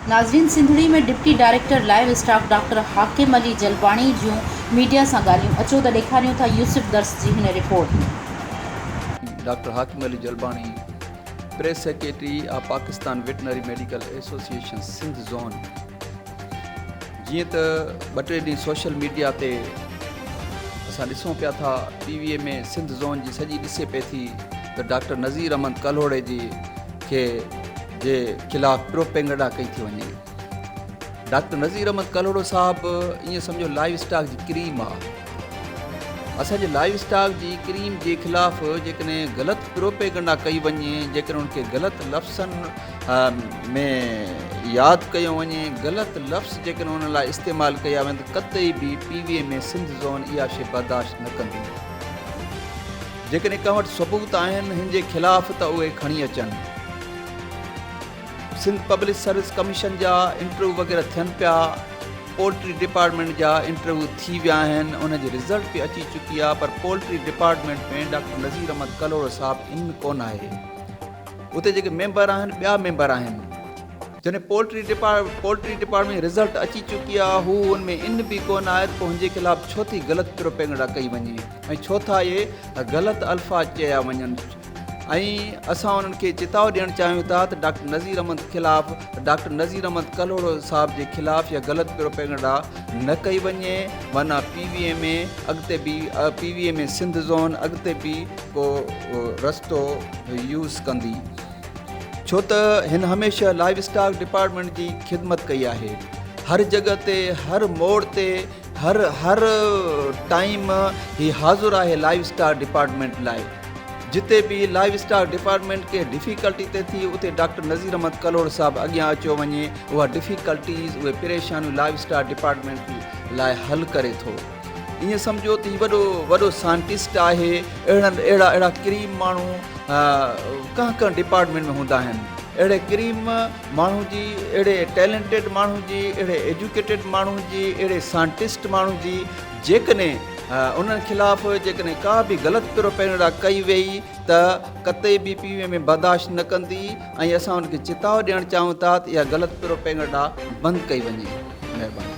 नाज़रीन, सिंधड़ी में deputy director live staff doctor Hakim Ali जलबाणी जूं मीडिया सां ॻाल्हियूं। अचो त ॾेखारियूं था यूसुफ दर्स जी हिन रिपोर्ट में। Doctor Hakim Ali Jalbani, press secretary of Pakistan veterinary medical association Sindh zone. जीअं त ॿ टे ॾींहं सोशल मीडिया ते असां ॾिसूं पिया था, PVA में सिंध ज़ोन जी सॼी ॾिसे पई थी त डॉक्टर नज़ीर अहमद कलोड़े जे खिलाफ़ प्रोपेगेंडा कई थी वञे। डॉक्टर नज़ीर अहमद कलोड़ो साहिबु ईअं सम्झो लाइव स्टॉक जी क्रीम आहे। असांजे लाइव स्टॉक जी क्रीम जे ख़िलाफ़ जेकॾहिं ग़लति प्रोपेगेंडा कई वञे, जेकॾहिं उनखे ग़लति लफ़्ज़नि में यादि कयो वञे, ग़लति लफ़्ज़ जेकॾहिं उन लाइ इस्तेमालु कया वञनि त कतई बि PVA में सिंध ज़ोन इहा शइ बर्दाश्त न कंदी। जेकॾहिं कंहिं वटि सबूत आहिनि हिन जे ख़िलाफ़ त उहे खणी अचनि। सिंध पब्लिक सर्विस कमीशन जा इंटरव्यू वग़ैरह थियनि पिया, पोल्ट्री डिपार्टमेंट जा इंटरव्यू थी विया आहिनि, उनजी रिज़ल्ट बि अची चुकी आहे, पर पोल्ट्री डिपार्टमेंट में डॉक्टर नज़ीर अहमद कलोड़ो साहिबु इन कोन आहे। उते जेके मेंबर आहिनि ॿिया मेंबर आहिनि। जॾहिं पोल्ट्री डिपार्टमेंट में रिज़ल्ट अची चुकी आहे, हू उनमें इन बि कोन आहे त पोइ हुनजे ख़िलाफ़ु छो थी ग़लति प्रोपेगेंडा कई वञे ऐं छो था इहे ग़लति अल्फाज़ चया वञनि। ऐं असां उन्हनि खे चेतावनी ॾियणु चाहियूं था त डॉक्टर नज़ीर अहमद कलोड़ो साहिब जे ख़िलाफ़ या ग़लति प्रोपेगेंडा न कई वञे, माना PVA में अॻिते बि PVA में सिंध ज़ोन अॻिते बि को रस्तो यूज़ कंदी। छो त हिन हमेशह लाइव स्टॉक डिपार्टमेंट जी ख़िदमत कई आहे। हर जॻह ते, हर मोड़ ते, हर टाइम ही हाज़ुर आहे लाइव स्टॉक डिपार्टमेंट लाइ। जिते भी लाइव स्टॉक डिपार्टमेंट के डिफ़िकल्टी ते थी, उते डॉक्टर नज़ीर अहमद कलोड़ साहिबु अॻियां अचो वञे, उहा डिफ़िकल्टीज़, उहे परेशानियूं लाइव स्टॉक डिपार्टमेंट लाइ हल करे थो। ईअं सम्झो त हीउ वॾो साइंटिस्ट आहे। अहिड़ा क्रीम माण्हू कंहिं डिपार्टमेंट में हूंदा आहिनि। अहिड़े क्रीम माण्हू जी, अहिड़े टैलेंटेड माण्हू जी, अहिड़े एजुकेटेड माण्हू जी, अहिड़े साइंटिस्ट माण्हू जी जेकॾहिं उन्हनि ख़िलाफ़ जेकॾहिं का बि ग़लति प्रोपेगेंडा कई वई त कतई बि PVA में बर्दाश्त न कंदी। ऐं असां उनखे चेतावनी ॾियणु चाहियूं था त इहा ग़लति प्रोपेगेंडा बंदि कई वञे। महिरबानी।